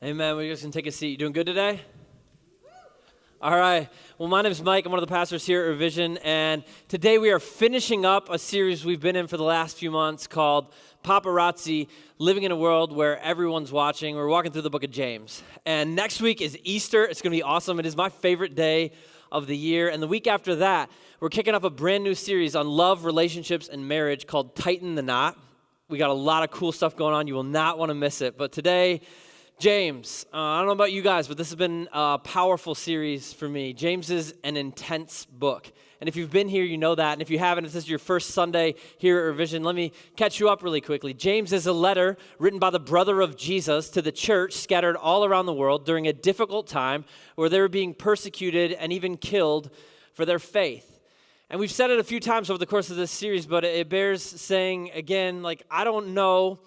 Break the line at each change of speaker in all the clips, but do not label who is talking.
Amen. We're just going to take a seat. You doing good today? All right. Well, my name is Mike. I'm one of the pastors here at Revision, and today we are finishing up a series we've been in for the last few months called Paparazzi, Living in a World Where Everyone's Watching. We're walking through the book of James, and next week is Easter. It's going to be awesome. It is my favorite day of the year, and the week after that, we're kicking off a brand new series on love, relationships, and marriage called Tighten the Knot. We got a lot of cool stuff going on. You will not want to miss it, but today, James, I don't know about you guys, but this has been a powerful series for me. James is an intense book. And if you've been here, you know that. And if you haven't, if this is your first Sunday here at Revision, let me catch you up really quickly. James is a letter written by the brother of Jesus to the church scattered all around the world during a difficult time where they were being persecuted and even killed for their faith. And we've said it a few times over the course of this series, but it bears saying again, I don't know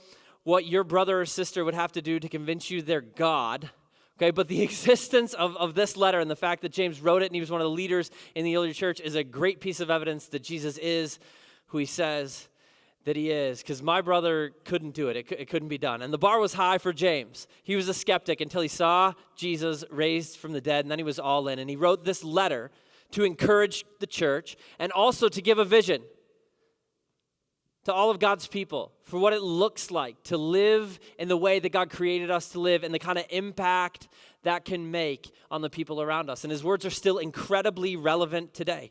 what your brother or sister would have to do to convince you they're God, okay? But the existence of this letter and the fact that James wrote it and he was one of the leaders in the early church is a great piece of evidence that Jesus is who he says that he is, because my brother couldn't do it. It couldn't be done. And the bar was high for James. He was a skeptic until he saw Jesus raised from the dead, and then he was all in. And he wrote this letter to encourage the church and also to give a vision to all of God's people for what it looks like to live in the way that God created us to live and the kind of impact that can make on the people around us. And his words are still incredibly relevant today.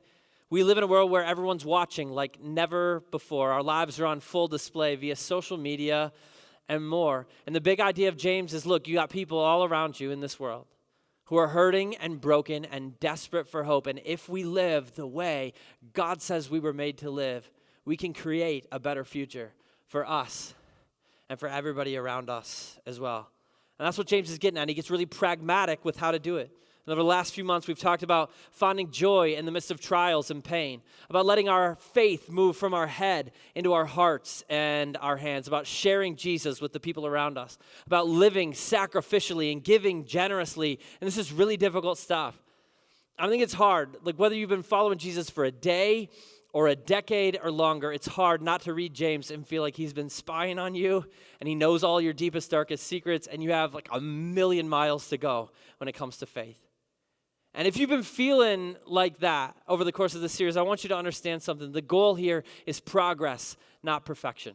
We live in a world where everyone's watching like never before. Our lives are on full display via social media and more. And the big idea of James is, look, you got people all around you in this world who are hurting and broken and desperate for hope. And if we live the way God says we were made to live, we can create a better future for us and for everybody around us as well. And that's what James is getting at. He gets really pragmatic with how to do it. And over the last few months, we've talked about finding joy in the midst of trials and pain, about letting our faith move from our head into our hearts and our hands, about sharing Jesus with the people around us, about living sacrificially and giving generously. And this is really difficult stuff. I think it's hard. Whether you've been following Jesus for a day or a decade or longer, it's hard not to read James and feel like he's been spying on you and he knows all your deepest, darkest secrets, and you have a million miles to go when it comes to faith. And if you've been feeling like that over the course of this series, I want you to understand something. The goal here is progress, not perfection.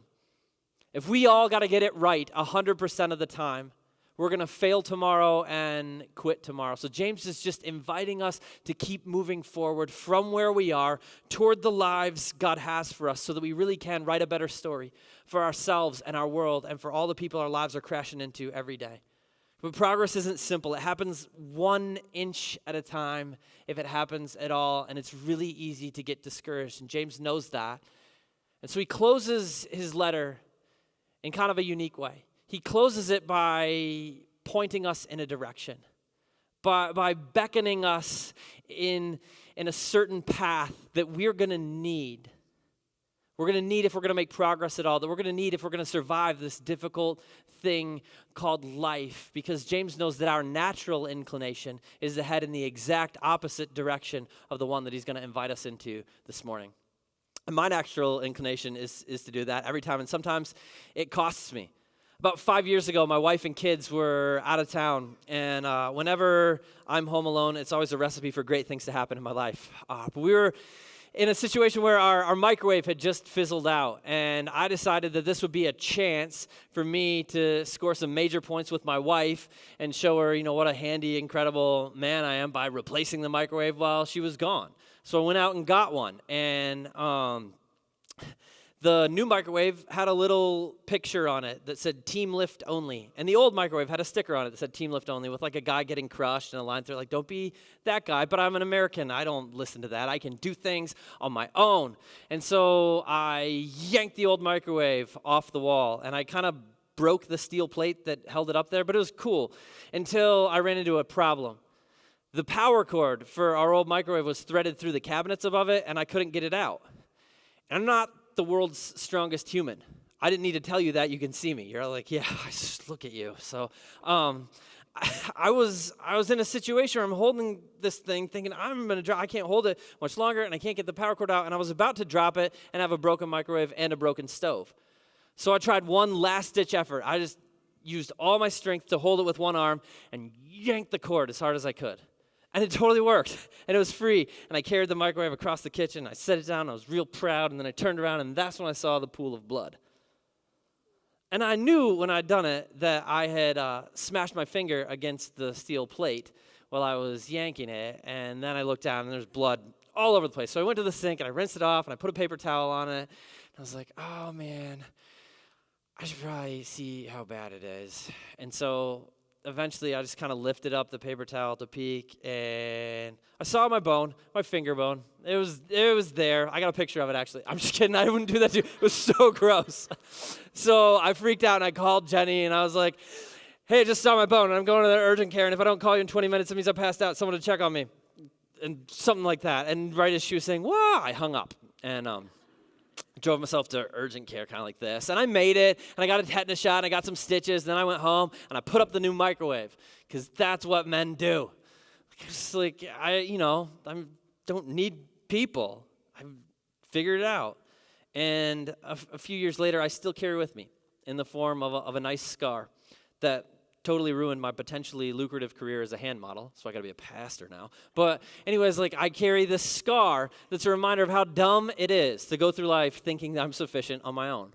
If we all got to get it right 100% of the time, we're going to fail tomorrow and quit tomorrow. So James is just inviting us to keep moving forward from where we are toward the lives God has for us so that we really can write a better story for ourselves and our world and for all the people our lives are crashing into every day. But progress isn't simple. It happens 1 inch at a time if it happens at all, and it's really easy to get discouraged, and James knows that. And so he closes his letter in kind of a unique way. He closes it by pointing us in a direction, by beckoning us in a certain path that we're going to need. We're going to need if we're going to make progress at all, that we're going to need if we're going to survive this difficult thing called life, because James knows that our natural inclination is to head in the exact opposite direction of the one that he's going to invite us into this morning. And my natural inclination is to do that every time, and sometimes it costs me. About 5 years ago, my wife and kids were out of town, and whenever I'm home alone, it's always a recipe for great things to happen in my life. But we were in a situation where our microwave had just fizzled out, and I decided that this would be a chance for me to score some major points with my wife and show her, what a handy, incredible man I am by replacing the microwave while she was gone. So I went out and got one, and the new microwave had a little picture on it that said team lift only. And the old microwave had a sticker on it that said team lift only with a guy getting crushed and a line through it don't be that guy, but I'm an American. I don't listen to that. I can do things on my own. And so I yanked the old microwave off the wall and I kind of broke the steel plate that held it up there, but it was cool until I ran into a problem. The power cord for our old microwave was threaded through the cabinets above it and I couldn't get it out. And I'm not the world's strongest human. I didn't need to tell you that. You can see me. You're like, yeah, I just look at you. So I was in a situation where I'm holding this thing thinking I'm going to drop. I can't hold it much longer and I can't get the power cord out. And I was about to drop it and have a broken microwave and a broken stove. So I tried one last ditch effort. I just used all my strength to hold it with one arm and yanked the cord as hard as I could. And it totally worked, and it was free. And I carried the microwave across the kitchen. I set it down. And I was real proud. And then I turned around, and that's when I saw the pool of blood. And I knew when I'd done it that I had smashed my finger against the steel plate while I was yanking it. And then I looked down, and there's blood all over the place. So I went to the sink, and I rinsed it off, and I put a paper towel on it. And I was like, oh, man, I should probably see how bad it is. And so eventually, I just kind of lifted up the paper towel to peek, and I saw my bone, my finger bone. It was there. I got a picture of it, actually. I'm just kidding. I wouldn't do that to you. It was so gross. So I freaked out, and I called Jenny, and I was like, hey, I just saw my bone, and I'm going to the urgent care, and if I don't call you in 20 minutes, it means I passed out. Someone to check on me, and something like that. And right as she was saying, "Whoa," I hung up, and drove myself to urgent care, kind of like this. And I made it, and I got a tetanus shot, and I got some stitches. And then I went home, and I put up the new microwave, because that's what men do. It's like, I don't need people. I figured it out. And a few years later, I still carry with me in the form of a nice scar that totally ruined my potentially lucrative career as a hand model, so I got to be a pastor now. But anyways, I carry this scar that's a reminder of how dumb it is to go through life thinking that I'm sufficient on my own.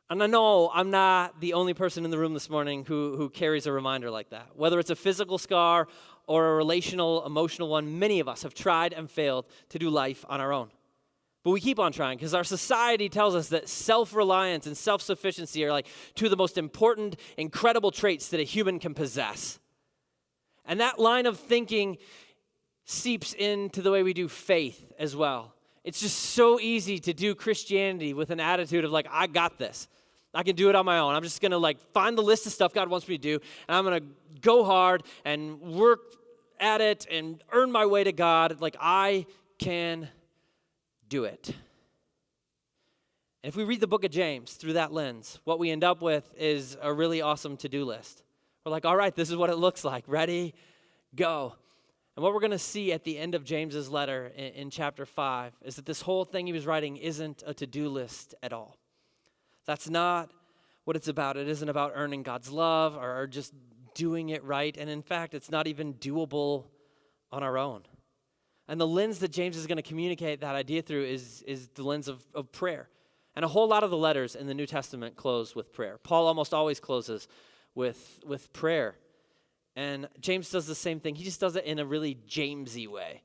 And I know I'm not the only person in the room this morning who carries a reminder like that. Whether it's a physical scar or a relational, emotional one, many of us have tried and failed to do life on our own. But we keep on trying because our society tells us that self-reliance and self-sufficiency are two of the most important, incredible traits that a human can possess. And that line of thinking seeps into the way we do faith as well. It's just so easy to do Christianity with an attitude of I got this. I can do it on my own. I'm just going to find the list of stuff God wants me to do, and I'm going to go hard and work at it and earn my way to God. I can do it. And if we read the book of James through that lens, what we end up with is a really awesome to-do list. We're all right, this is what it looks like. Ready, go. And what we're going to see at the end of James's letter in chapter 5 is that this whole thing he was writing isn't a to-do list at all. That's not what it's about. It isn't about earning God's love or just doing it right. And in fact, it's not even doable on our own. And the lens that James is going to communicate that idea through is the lens of prayer. And a whole lot of the letters in the New Testament close with prayer. Paul almost always closes with prayer. And James does the same thing. He just does it in a really Jamesy way.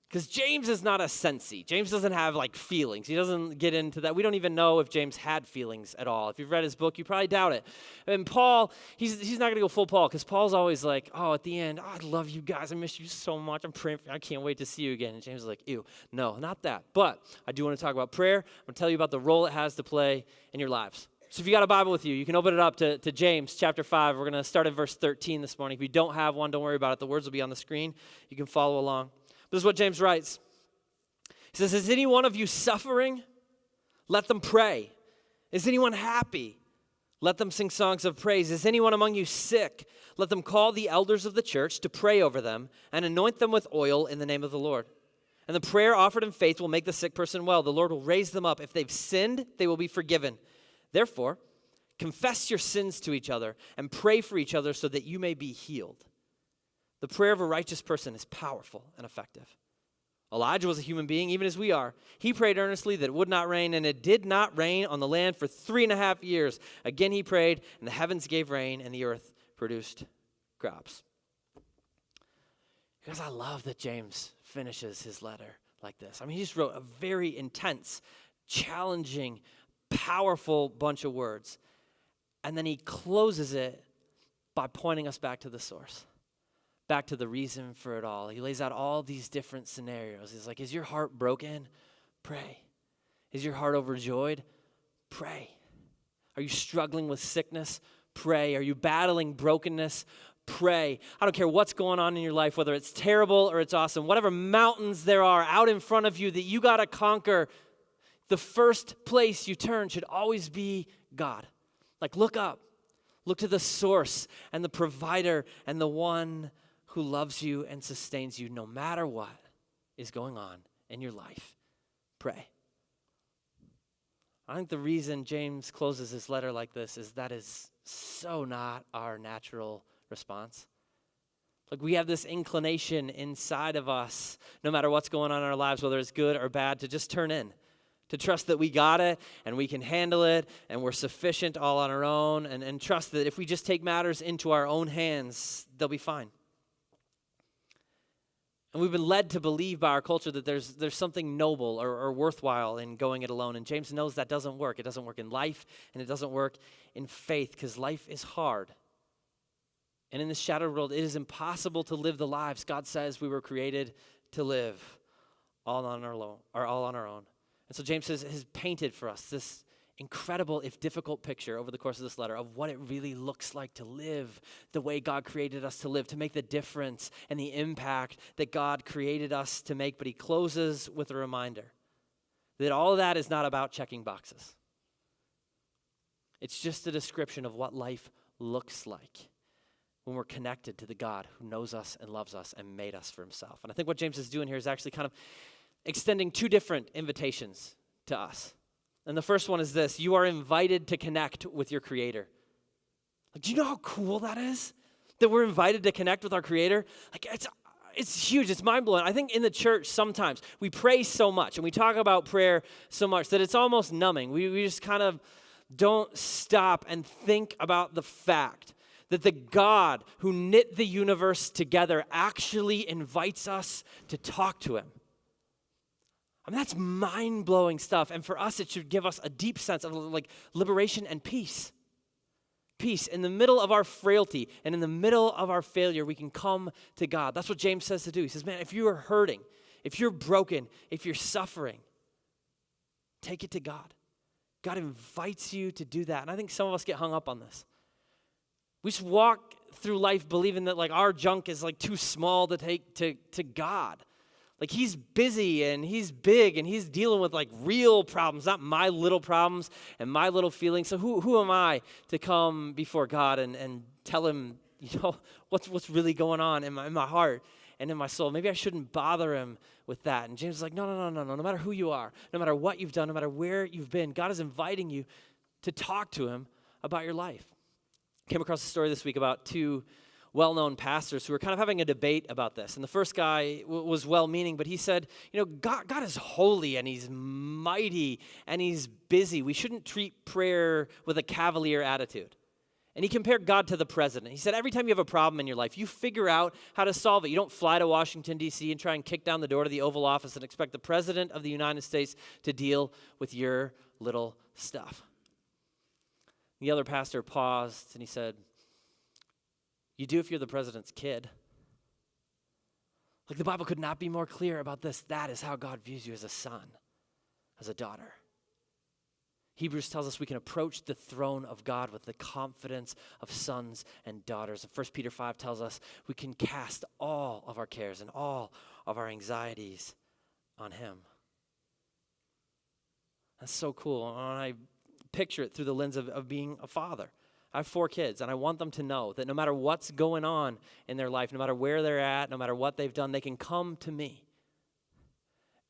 Because James is not a sensey. James doesn't have feelings. He doesn't get into that. We don't even know if James had feelings at all. If you've read his book, you probably doubt it. And Paul, he's not going to go full Paul because Paul's always at the end, I love you guys. I miss you so much. I'm praying for you. I can't wait to see you again. And James is ew, no, not that. But I do want to talk about prayer. I'm going to tell you about the role it has to play in your lives. So if you got a Bible with you, you can open it up to James chapter 5. We're going to start at verse 13 this morning. If you don't have one, don't worry about it. The words will be on the screen. You can follow along. This is what James writes. He says, is any one of you suffering? Let them pray. Is anyone happy? Let them sing songs of praise. Is anyone among you sick? Let them call the elders of the church to pray over them and anoint them with oil in the name of the Lord. And the prayer offered in faith will make the sick person well. The Lord will raise them up. If they've sinned, they will be forgiven. Therefore, confess your sins to each other and pray for each other so that you may be healed. The prayer of a righteous person is powerful and effective. Elijah was a human being, even as we are. He prayed earnestly that it would not rain, and it did not rain on the land for 3.5 years. Again he prayed, and the heavens gave rain, and the earth produced crops. Because I love that James finishes his letter like this. He just wrote a very intense, challenging, powerful bunch of words. And then he closes it by pointing us back to the source. Back to the reason for it all. He lays out all these different scenarios. He's is your heart broken? Pray. Is your heart overjoyed? Pray. Are you struggling with sickness? Pray. Are you battling brokenness? Pray. I don't care what's going on in your life, whether it's terrible or it's awesome, whatever mountains there are out in front of you that you got to conquer, the first place you turn should always be God. Look up. Look to the source and the provider and the one who loves you and sustains you no matter what is going on in your life. Pray. I think the reason James closes his letter like this is that is so not our natural response. Like we have this inclination inside of us, no matter what's going on in our lives, whether it's good or bad, to just turn in, to trust that we got it and we can handle it and we're sufficient all on our own, and trust that if we just take matters into our own hands, they'll be fine. And we've been led to believe by our culture that there's something noble or worthwhile in going it alone. And James knows that doesn't work. It doesn't work in life, and it doesn't work in faith, because life is hard. And in this shattered world, it is impossible to live the lives God says we were created to live all on our own. And so James has painted for us this incredible, if difficult, picture over the course of this letter of what it really looks like to live the way God created us to live, to make the difference and the impact that God created us to make. But he closes with a reminder that all of that is not about checking boxes. It's just a description of what life looks like when we're connected to the God who knows us and loves us and made us for himself. And I think what James is doing here is actually kind of extending two different invitations to us. And the first one is this: you are invited to connect with your Creator. Like, do you know how cool that is? That we're invited to connect with our Creator? Like, it's huge. It's mind-blowing. I think in the church sometimes we pray so much and we talk about prayer so much that it's almost numbing. We just kind of don't stop and think about the fact that the God who knit the universe together actually invites us to talk to him. I mean, that's mind-blowing stuff. And for us, it should give us a deep sense of like liberation and peace. Peace. In the middle of our frailty and in the middle of our failure, we can come to God. That's what James says to do. He says, man, if you are hurting, if you're broken, if you're suffering, take it to God. God invites you to do that. And I think some of us get hung up on this. We just walk through life believing that like our junk is like too small to take to God. Like he's busy and he's big and he's dealing with like real problems, not my little problems and my little feelings. So who am I to come before God and tell him, you know, what's really going on in my heart and in my soul? Maybe I shouldn't bother him with that. And James is like, no. No matter who you are, no matter what you've done, no matter where you've been, God is inviting you to talk to him about your life. Came across a story this week about two well-known pastors who were kind of having a debate about this. And the first guy was well-meaning, but he said, you know, God is holy and he's mighty and he's busy. We shouldn't treat prayer with a cavalier attitude. And he compared God to the president. He said, every time you have a problem in your life, you figure out how to solve it. You don't fly to Washington, D.C. and try and kick down the door to the Oval Office and expect the president of the United States to deal with your little stuff. The other pastor paused and he said, you do if you're the president's kid. Like the Bible could not be more clear about this. That is how God views you as a son, as a daughter. Hebrews tells us we can approach the throne of God with the confidence of sons and daughters. And 1 Peter 5 tells us we can cast all of our cares and all of our anxieties on him. That's so cool. When I picture it through the lens of being a father. I have 4 kids, and I want them to know that no matter what's going on in their life, no matter where they're at, no matter what they've done, they can come to me.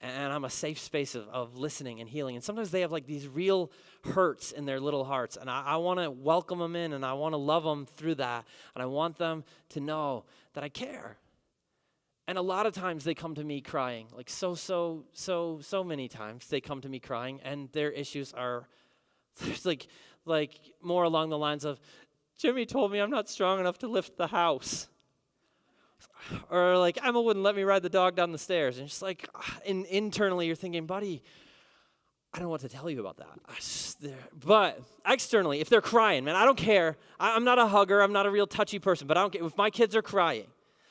And I'm a safe space of listening and healing. And sometimes they have like these real hurts in their little hearts, and I want to welcome them in, and I want to love them through that, and I want them to know that I care. And a lot of times they come to me crying, like so many times they come to me crying, and their issues are there's like more along the lines of, Jimmy told me I'm not strong enough to lift the house. Or like, Emma wouldn't let me ride the dog down the stairs. And just like, internally you're thinking, buddy, I don't know what to tell you about that. But externally, if they're crying, man, I don't care. I'm not a hugger. I'm not a real touchy person. But I don't care. If my kids are crying,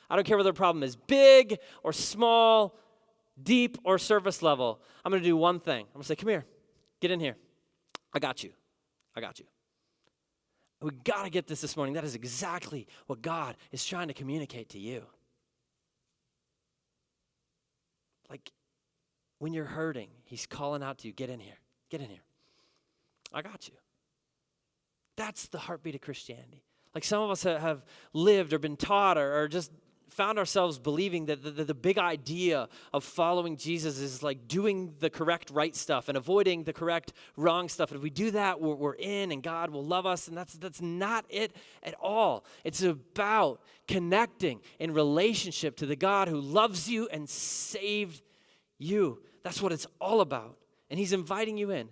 I don't care whether the problem is big or small, deep or surface level. I'm going to do one thing. I'm going to say, come here. Get in here. I got you. We got to get this morning. That is exactly what God is trying to communicate to you. Like, when you're hurting, he's calling out to you, get in here. I got you. That's the heartbeat of Christianity. Like some of us have lived or been taught or just found ourselves believing that the big idea of following Jesus is like doing the correct right stuff and avoiding the correct wrong stuff. And if we do that, we're in and God will love us. And that's not it at all. It's about connecting in relationship to the God who loves you and saved you. That's what it's all about. And he's inviting you in.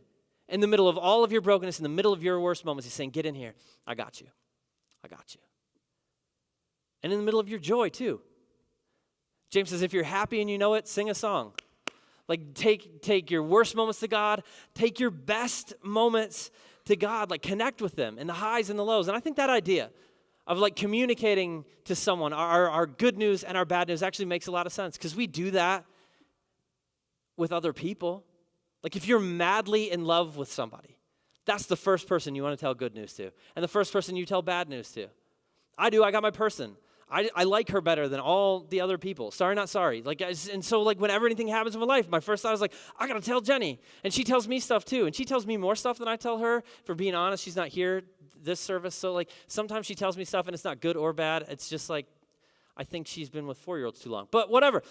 In the middle of all of your brokenness, in the middle of your worst moments, he's saying, get in here. I got you. I got you. And in the middle of your joy, too. James says, if you're happy and you know it, sing a song. Like, take your worst moments to God. Take your best moments to God. Like, connect with them in the highs and the lows. And I think that idea of, like, communicating to someone our good news and our bad news actually makes a lot of sense, because we do that with other people. Like, if you're madly in love with somebody, that's the first person you want to tell good news to, and the first person you tell bad news to. I got my person. I like her better than all the other people. Sorry, not sorry. And so whenever anything happens in my life, my first thought is like, I got to tell Jenny. And she tells me stuff too. And she tells me more stuff than I tell her. For being honest, she's not here this service. So sometimes she tells me stuff and it's not good or bad. It's just like, I think she's been with 4-year-olds too long. But whatever.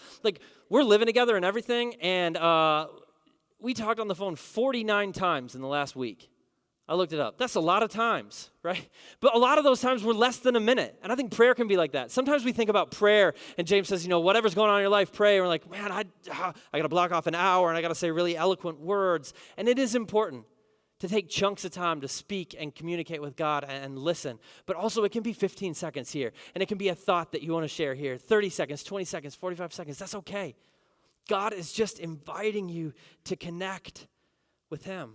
We're living together and everything. And we talked on the phone 49 times in the last week. I looked it up. That's a lot of times, right? But a lot of those times were less than a minute. And I think prayer can be like that. Sometimes we think about prayer, and James says, whatever's going on in your life, pray. And we're like, man, I got to block off an hour, and I got to say really eloquent words. And it is important to take chunks of time to speak and communicate with God and listen. But also it can be 15 seconds here, and it can be a thought that you want to share here. 30 seconds, 20 seconds, 45 seconds. That's okay. God is just inviting you to connect with him.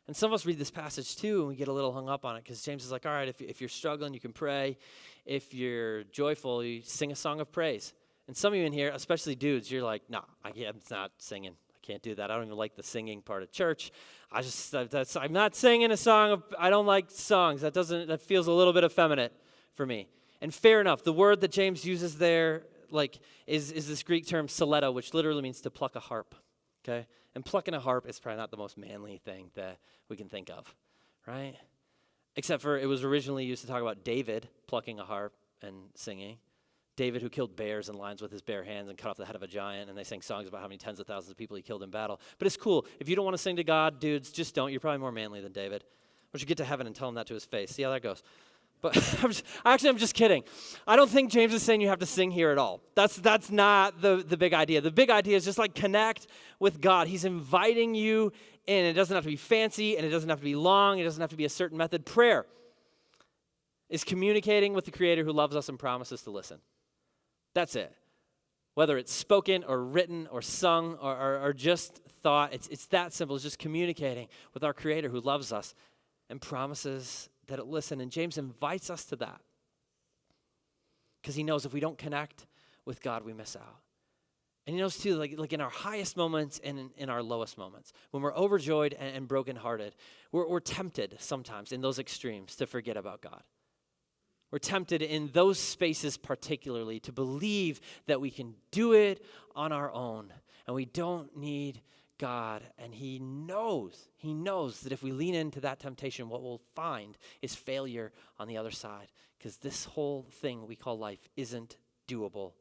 And some of us read this passage too, and we get a little hung up on it, because James is like, all right, if you're struggling, you can pray. If you're joyful, you sing a song of praise. And some of you in here, especially dudes, you're like, no, I'm not singing. I can't do that. I don't even like the singing part of church. I'm not singing a song. I don't like songs. That feels a little bit effeminate for me. And fair enough. The word that James uses there, is this Greek term stiletto, which literally means to pluck a harp. Okay? And plucking a harp is probably not the most manly thing that we can think of, right? Except for it was originally used to talk about David plucking a harp and singing. David, who killed bears and lions with his bare hands and cut off the head of a giant, and they sang songs about how many tens of thousands of people he killed in battle. But it's cool. If you don't want to sing to God, dudes, just don't. You're probably more manly than David. Once you get to heaven and tell him that to his face. See how that goes. But I'm just kidding. I don't think James is saying you have to sing here at all. That's not the big idea. The big idea is just connect with God. He's inviting you in. It doesn't have to be fancy, and it doesn't have to be long. It doesn't have to be a certain method. Prayer is communicating with the Creator who loves us and promises to listen. That's it. Whether it's spoken or written or sung or just thought, it's that simple. It's just communicating with our Creator who loves us and promises that it listen. And James invites us to that, because he knows if we don't connect with God, we miss out. And he knows too, like in our highest moments and in our lowest moments, when we're overjoyed and brokenhearted, we're tempted sometimes in those extremes to forget about God. We're tempted in those spaces particularly to believe that we can do it on our own and we don't need God. And he knows that if we lean into that temptation, what we'll find is failure on the other side, because this whole thing we call life isn't doable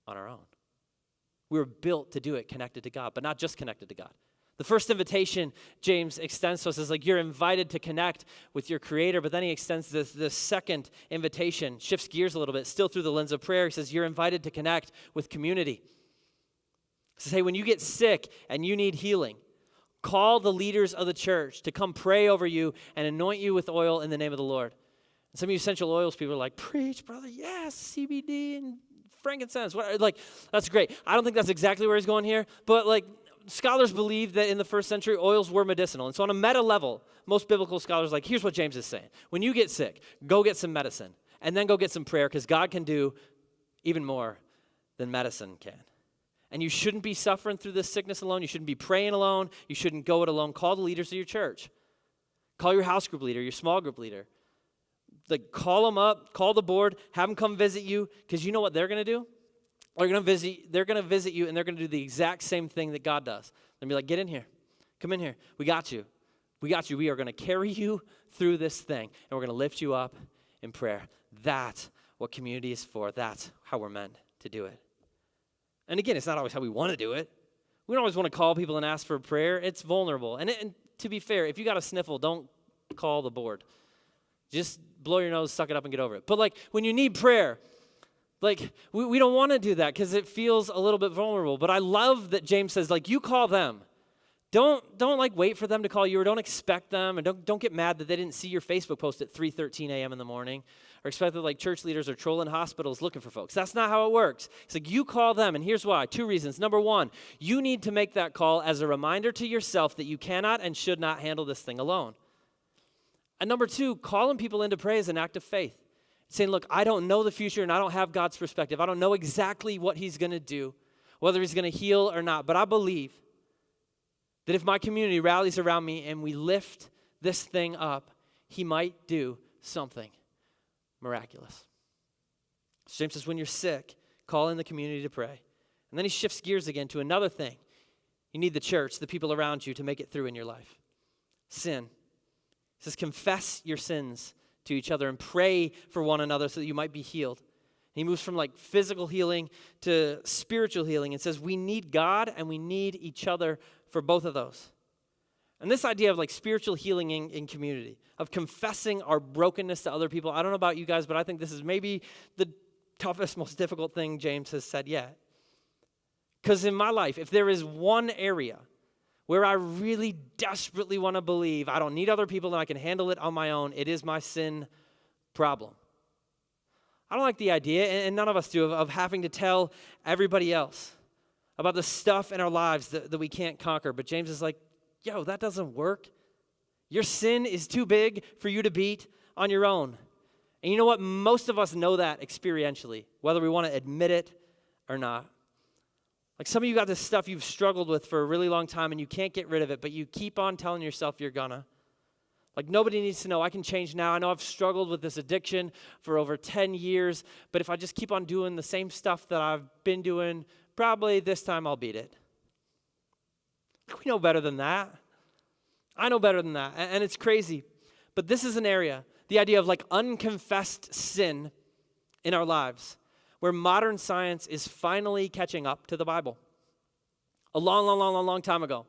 on our own. We were built to do it connected to God, but not just connected to God. The first invitation James extends to us is you're invited to connect with your Creator, but then he extends this second invitation, shifts gears a little bit, still through the lens of prayer. He says you're invited to connect with community. He says, hey, when you get sick and you need healing, call the leaders of the church to come pray over you and anoint you with oil in the name of the Lord. And some of you essential oils people are like, preach, brother, yes, CBD and frankincense. That's great. I don't think that's exactly where he's going here, but scholars believe that in the first century, oils were medicinal. And so on a meta level, most biblical scholars here's what James is saying. When you get sick, go get some medicine, and then go get some prayer, because God can do even more than medicine can. And you shouldn't be suffering through this sickness alone. You shouldn't be praying alone. You shouldn't go it alone. Call the leaders of your church. Call your house group leader, your small group leader. Call them up, call the board, have them come visit you, because you know what they're going to do? They're going to visit you, and they're going to do the exact same thing that God does. They're going to be like, get in here. Come in here. We got you. We got you. We are going to carry you through this thing, and we're going to lift you up in prayer. That's what community is for. That's how we're meant to do it. And again, it's not always how we want to do it. We don't always want to call people and ask for prayer. It's vulnerable. And to be fair, if you got a sniffle, don't call the board. Just blow your nose, suck it up, and get over it. But like when you need prayer, like we don't want to do that because it feels a little bit vulnerable. But I love that James says, like, you call them. Don't like wait for them to call you, or don't expect them, and don't get mad that they didn't see your Facebook post at 3:13 a.m. in the morning, or expect that like church leaders are trolling hospitals looking for folks. That's not how it works. It's like you call them, and here's why. 2 reasons. Number 1, you need to make that call as a reminder to yourself that you cannot and should not handle this thing alone. And number 2, calling people into prayer is an act of faith. Saying, look, I don't know the future, and I don't have God's perspective. I don't know exactly what he's going to do, whether he's going to heal or not, but I believe that if my community rallies around me and we lift this thing up, he might do something miraculous. So James says, when you're sick, call in the community to pray. And then he shifts gears again to another thing. You need the church, the people around you, to make it through in your life. Sin. He says, confess your sins to each other and pray for one another so that you might be healed. He moves from like physical healing to spiritual healing and says we need God and we need each other for both of those. And this idea of like spiritual healing in community, of confessing our brokenness to other people, I don't know about you guys, but I think this is maybe the toughest, most difficult thing James has said yet. Because in my life, if there is one area where I really desperately want to believe I don't need other people and I can handle it on my own, it is my sin problem. I don't like the idea, and none of us do, of having to tell everybody else about the stuff in our lives that we can't conquer. But James is like, yo, that doesn't work. Your sin is too big for you to beat on your own. And you know what? Most of us know that experientially, whether we want to admit it or not. Like some of you got this stuff you've struggled with for a really long time and you can't get rid of it, but you keep on telling yourself you're gonna. Like nobody needs to know I can change now. I know I've struggled with this addiction for over 10 years, but if I just keep on doing the same stuff that I've been doing, probably this time I'll beat it. We know better than that. I know better than that, and it's crazy. But this is an area, the idea of like unconfessed sin in our lives, where modern science is finally catching up to the Bible. A long time ago,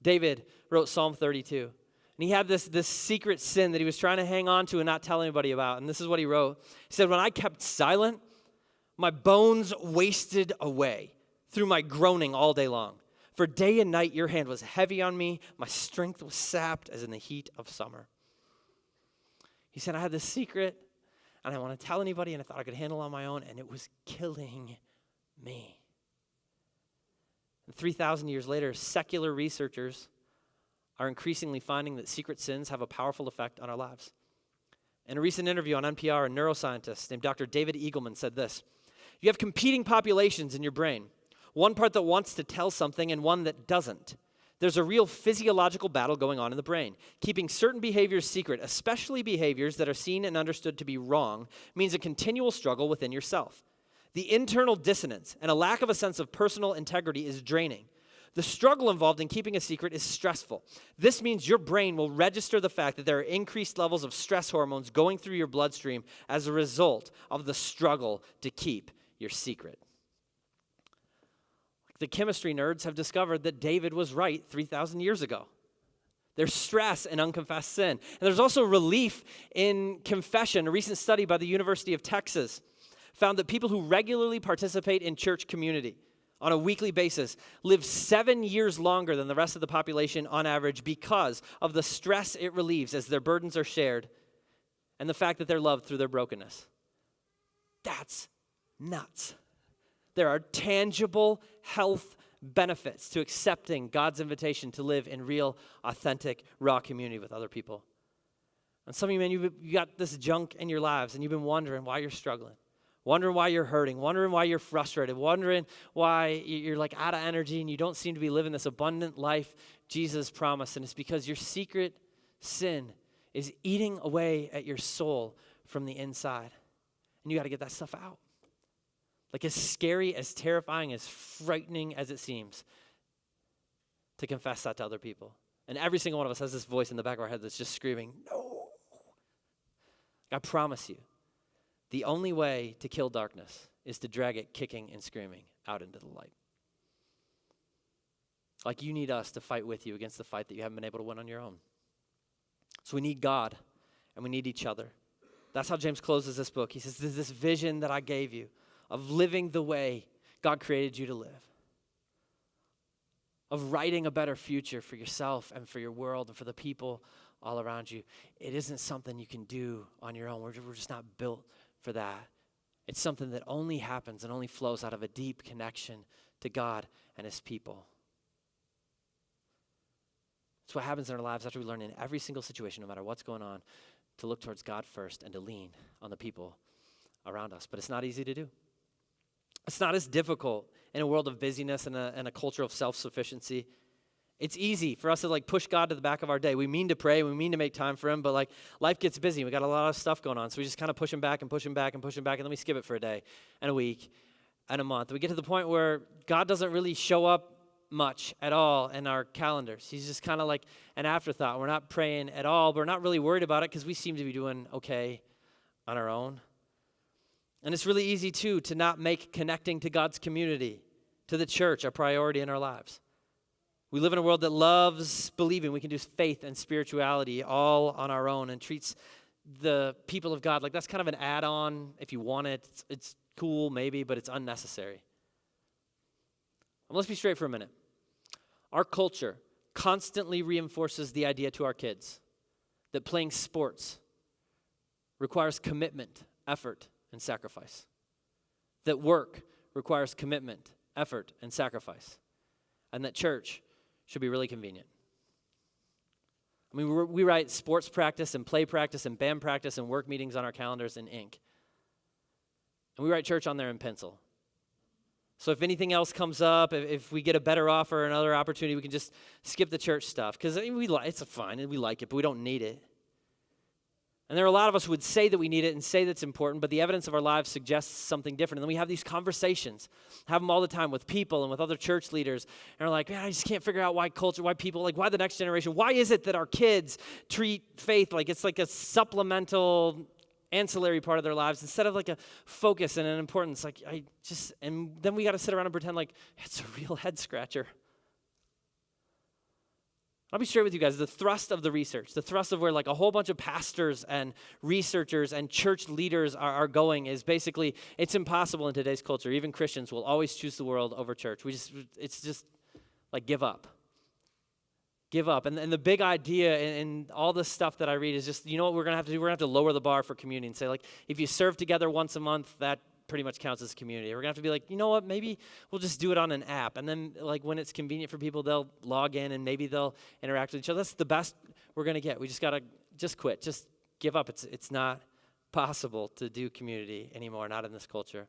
David wrote Psalm 32. And he had this secret sin that he was trying to hang on to and not tell anybody about. And this is what he wrote. He said, when I kept silent, my bones wasted away through my groaning all day long. For day and night your hand was heavy on me. My strength was sapped as in the heat of summer. He said, I had this secret, and I didn't want to tell anybody, and I thought I could handle it on my own, and it was killing me. And 3,000 years later, secular researchers are increasingly finding that secret sins have a powerful effect on our lives. In a recent interview on NPR, a neuroscientist named Dr. David Eagleman said this: you have competing populations in your brain, one part that wants to tell something and one that doesn't. There's a real physiological battle going on in the brain. Keeping certain behaviors secret, especially behaviors that are seen and understood to be wrong, means a continual struggle within yourself. The internal dissonance and a lack of a sense of personal integrity is draining. The struggle involved in keeping a secret is stressful. This means your brain will register the fact that there are increased levels of stress hormones going through your bloodstream as a result of the struggle to keep your secret. The chemistry nerds have discovered that David was right 3,000 years ago. There's stress in unconfessed sin. And there's also relief in confession. A recent study by the University of Texas found that people who regularly participate in church community on a weekly basis live 7 years longer than the rest of the population on average because of the stress it relieves as their burdens are shared and the fact that they're loved through their brokenness. That's nuts. There are tangible health benefits to accepting God's invitation to live in real, authentic, raw community with other people. And some of you, man, you got this junk in your lives and you've been wondering why you're struggling. Wondering why you're hurting, wondering why you're frustrated, wondering why you're like out of energy and you don't seem to be living this abundant life Jesus promised. And it's because your secret sin is eating away at your soul from the inside. And you got to get that stuff out. Like as scary, as terrifying, as frightening as it seems to confess that to other people. And every single one of us has this voice in the back of our head that's just screaming, no. I promise you. the only way to kill darkness is to drag it kicking and screaming out into the light. Like you need us to fight with you against the fight that you haven't been able to win on your own. So we need God and we need each other. That's how James closes this book. He says, there's this vision that I gave you of living the way God created you to live, of writing a better future for yourself and for your world and for the people all around you. It isn't something you can do on your own. We're just not built for that. It's something that only happens and only flows out of a deep connection to God and his people. It's what happens in our lives after we learn in every single situation, no matter what's going on, to look towards God first and to lean on the people around us. But it's not easy to do. It's not as difficult in a world of busyness and a culture of self-sufficiency. It's easy for us to push God to the back of our day. We mean to pray, we mean to make time for him, but life gets busy. We got a lot of stuff going on, so we just kind of push him back and push him back and push him back, and then we skip it for a day and a week and a month. We get to the point where God doesn't really show up much at all in our calendars. He's just kind of like an afterthought. We're not praying at all, but we're not really worried about it because we seem to be doing okay on our own. And it's really easy, too, to not make connecting to God's community, to the church, a priority in our lives. We live in a world that loves believing we can do faith and spirituality all on our own and treats the people of God like that's kind of an add-on if you want it. It's cool, maybe, but it's unnecessary. Let's be straight for a minute. Our culture constantly reinforces the idea to our kids that playing sports requires commitment, effort, and sacrifice. That work requires commitment, effort, and sacrifice. And that church should be really convenient. I mean, we write sports practice and play practice and band practice and work meetings on our calendars in ink. And we write church on there in pencil. So if anything else comes up, if we get a better offer or another opportunity, we can just skip the church stuff. Because it's fine and we like it, but we don't need it. And there are a lot of us who would say that we need it and say that's important, but the evidence of our lives suggests something different. And then we have these conversations, have them all the time with people and with other church leaders. And we're like, man, I just can't figure out why culture, why people, why the next generation, why is it that our kids treat faith like it's like a supplemental ancillary part of their lives instead of like a focus and an importance. And then we got to sit around and pretend like it's a real head scratcher. I'll be straight with you guys. The thrust of the research, the thrust of where a whole bunch of pastors and researchers and church leaders are going is basically it's impossible in today's culture. Even Christians will always choose the world over church. It's just give up. Give up. And the big idea in all this stuff that I read is just, you know what we're going to have to do? We're going to have to lower the bar for community and say, if you serve together once a month, that pretty much counts as community. We're going to have to be you know what, maybe we'll just do it on an app. And then, when it's convenient for people, they'll log in and maybe they'll interact with each other. That's the best we're going to get. We just got to just quit. Just give up. It's not possible to do community anymore, not in this culture.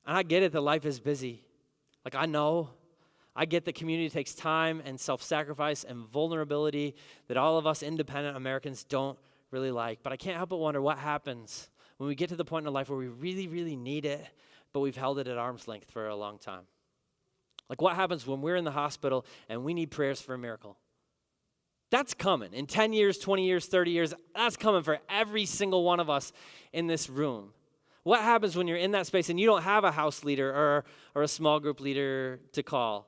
And I get it that life is busy. I know. I get that community takes time and self-sacrifice and vulnerability that all of us independent Americans don't really like. But I can't help but wonder what happens when we get to the point in life where we really, really need it, but we've held it at arm's length for a long time. What happens when we're in the hospital and we need prayers for a miracle? That's coming. In 10 years, 20 years, 30 years, that's coming for every single one of us in this room. What happens when you're in that space and you don't have a house leader or a small group leader to call?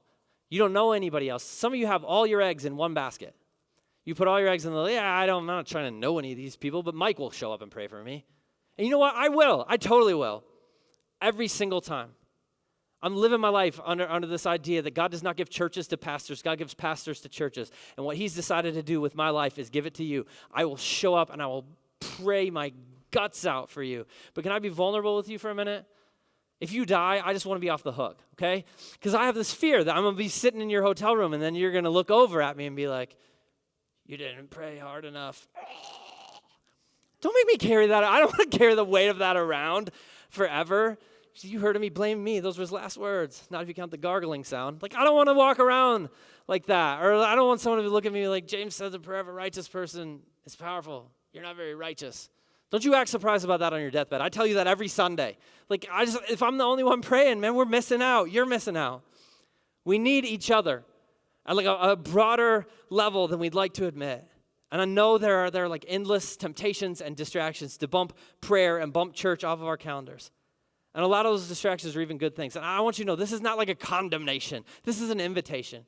You don't know anybody else. Some of you have all your eggs in one basket. You put all your eggs in I'm not trying to know any of these people, but Mike will show up and pray for me. And you know what? I will. I totally will. Every single time. I'm living my life under this idea that God does not give churches to pastors. God gives pastors to churches. And what he's decided to do with my life is give it to you. I will show up and I will pray my guts out for you. But can I be vulnerable with you for a minute? If you die, I just want to be off the hook, okay? Because I have this fear that I'm going to be sitting in your hotel room and then you're going to look over at me and be like, you didn't pray hard enough. Don't make me carry that. I don't want to carry the weight of that around forever. You heard me, blame me. Those were his last words. Not if you count the gargling sound. I don't want to walk around like that. Or I don't want someone to look at me like, James said the prayer of a righteous person is powerful. You're not very righteous. Don't you act surprised about that on your deathbed. I tell you that every Sunday. If I'm the only one praying, man, we're missing out. You're missing out. We need each other at a broader level than we'd like to admit. And I know there are like endless temptations and distractions to bump prayer and bump church off of our calendars. And a lot of those distractions are even good things. And I want you to know this is not like a condemnation. This is an invitation.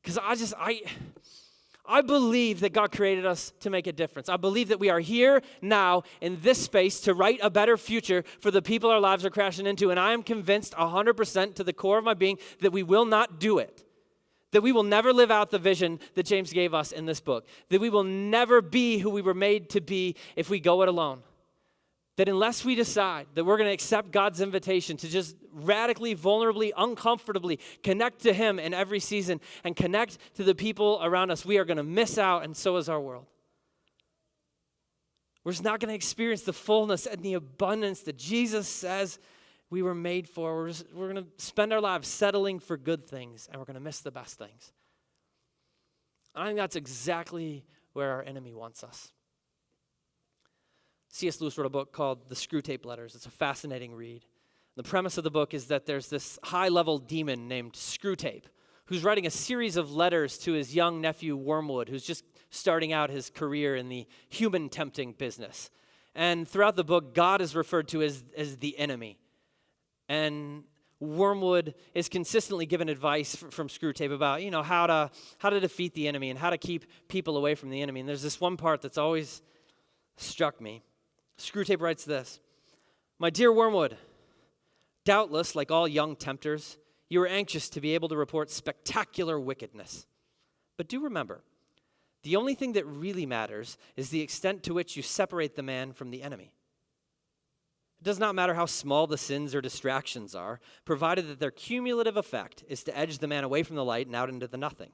Because I believe that God created us to make a difference. I believe that we are here now in this space to write a better future for the people our lives are crashing into. And I am convinced 100% to the core of my being that we will not do it. That we will never live out the vision that James gave us in this book. That we will never be who we were made to be if we go it alone. That unless we decide that we're going to accept God's invitation to just radically, vulnerably, uncomfortably connect to Him in every season and connect to the people around us, we are going to miss out, and so is our world. We're just not going to experience the fullness and the abundance that Jesus says we were made for. We're going to spend our lives settling for good things, and we're going to miss the best things. I think that's exactly where our enemy wants us. C.S. Lewis wrote a book called The Screwtape Letters. It's a fascinating read. The premise of the book is that there's this high-level demon named Screwtape who's writing a series of letters to his young nephew Wormwood, who's just starting out his career in the human tempting business. And throughout the book, God is referred to as the enemy. And Wormwood is consistently given advice from Screwtape about, how to defeat the enemy and how to keep people away from the enemy. And there's this one part that's always struck me. Screwtape writes this: "My dear Wormwood, doubtless, like all young tempters, you are anxious to be able to report spectacular wickedness. But do remember, the only thing that really matters is the extent to which you separate the man from the enemy. It does not matter how small the sins or distractions are, provided that their cumulative effect is to edge the man away from the light and out into the nothing.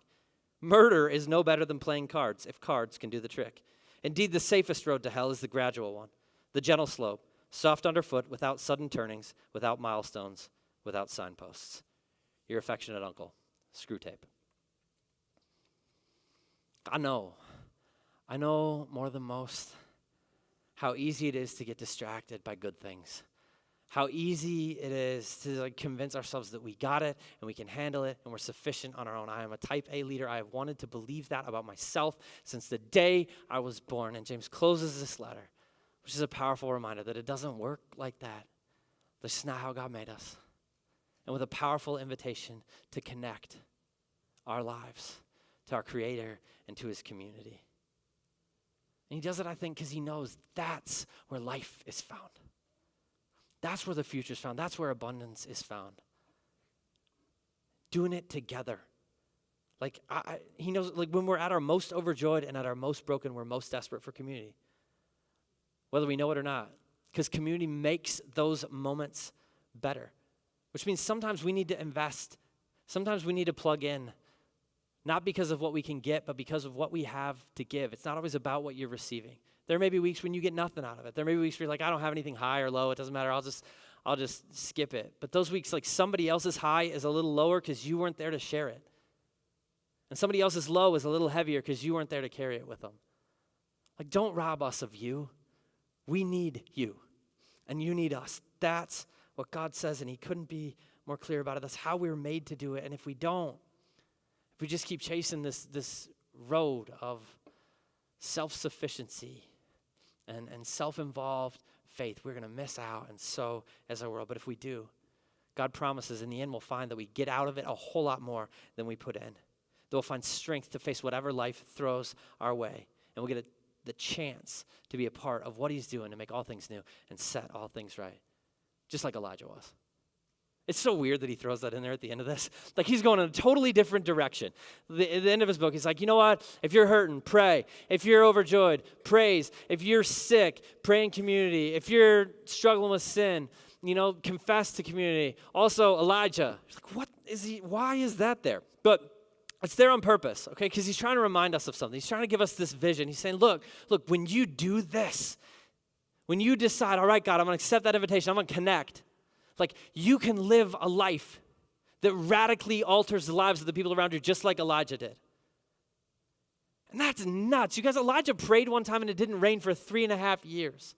Murder is no better than playing cards, if cards can do the trick. Indeed, the safest road to hell is the gradual one, the gentle slope, soft underfoot, without sudden turnings, without milestones, without signposts. Your affectionate uncle, Screwtape." I know more than most how easy it is to get distracted by good things. How easy it is to convince ourselves that we got it and we can handle it and we're sufficient on our own. I am a type A leader. I have wanted to believe that about myself since the day I was born. And James closes this letter, which is a powerful reminder that it doesn't work like that. This is not how God made us. And with a powerful invitation to connect our lives to our Creator and to His community. And He does it, I think, because He knows that's where life is found. That's where the future is found. That's where abundance is found. Doing it together. He knows, when we're at our most overjoyed and at our most broken, we're most desperate for community. Whether we know it or not. Because community makes those moments better. Which means sometimes we need to invest. Sometimes we need to plug in. Not because of what we can get, but because of what we have to give. It's not always about what you're receiving. There may be weeks when you get nothing out of it. There may be weeks where you're like, I don't have anything high or low. It doesn't matter. I'll just skip it. But those weeks, somebody else's high is a little lower because you weren't there to share it. And somebody else's low is a little heavier because you weren't there to carry it with them. Don't rob us of you. We need you. And you need us. That's what God says, and He couldn't be more clear about it. That's how we were made to do it. And if we don't, if we just keep chasing this road of self-sufficiency and self-involved faith, we're going to miss out, and so as our world. But if we do, God promises in the end we'll find that we get out of it a whole lot more than we put in. That we'll find strength to face whatever life throws our way, and we'll get the chance to be a part of what He's doing to make all things new and set all things right, just like Elijah was. It's so weird that he throws that in there at the end of this. He's going in a totally different direction. At the end of his book, he's like, you know what? If you're hurting, pray. If you're overjoyed, praise. If you're sick, pray in community. If you're struggling with sin, confess to community. Also, Elijah. What is he? Why is that there? But it's there on purpose, okay? Because he's trying to remind us of something. He's trying to give us this vision. He's saying, look, when you do this, when you decide, all right, God, I'm going to accept that invitation, I'm going to connect. You can live a life that radically alters the lives of the people around you, just like Elijah did. And that's nuts. You guys, Elijah prayed one time and it didn't rain for 3.5 years.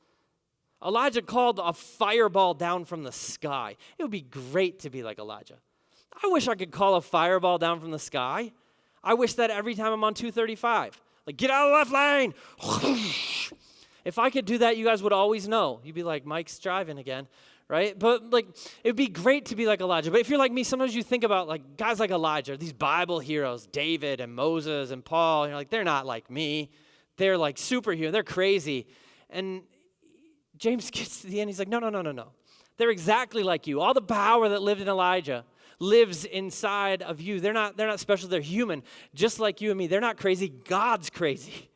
Elijah called a fireball down from the sky. It would be great to be like Elijah. I wish I could call a fireball down from the sky. I wish that every time I'm on 235. Like, get out of the left lane. If I could do that, you guys would always know. You'd be like, Mike's driving again, right? But like, it'd be great to be like Elijah. But if you're like me, sometimes you think about like guys like Elijah, these Bible heroes, David and Moses and Paul, and you're like, they're not like me. They're like superhero. They're crazy. And James gets to the end. He's like, no. They're exactly like you. All the power that lived in Elijah lives inside of you. They're not special. They're human, just like you and me. They're not crazy. God's crazy.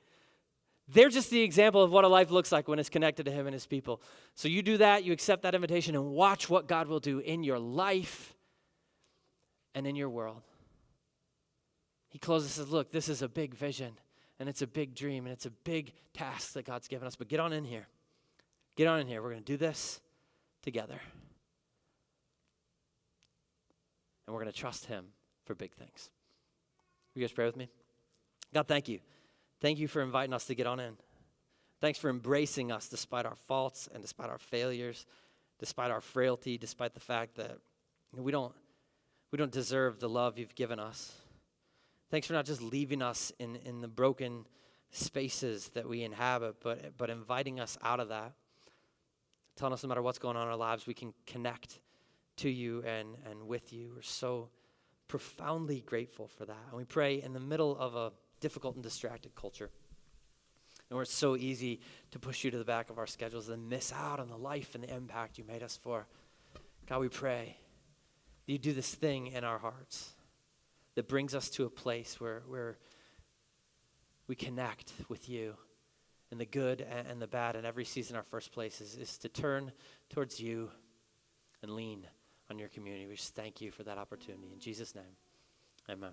They're just the example of what a life looks like when it's connected to him and his people. So you do that, you accept that invitation, and watch what God will do in your life and in your world. He closes and says, look, this is a big vision, and it's a big dream, and it's a big task that God's given us. But get on in here. Get on in here. We're going to do this together. And we're going to trust him for big things. You guys pray with me? God, thank you. Thank you for inviting us to get on in. Thanks for embracing us despite our faults and despite our failures, despite our frailty, despite the fact that we don't deserve the love you've given us. Thanks for not just leaving us in the broken spaces that we inhabit, but inviting us out of that. Telling us no matter what's going on in our lives, we can connect to you and with you. We're so profoundly grateful for that. And we pray in the middle of a difficult and distracted culture, and where it's so easy to push you to the back of our schedules and miss out on the life and the impact you made us for. God, we pray that you do this thing in our hearts that brings us to a place where we connect with you and the good and the bad. And every season, our first place is to turn towards you and lean on your community. We just thank you for that opportunity. In Jesus' name, amen.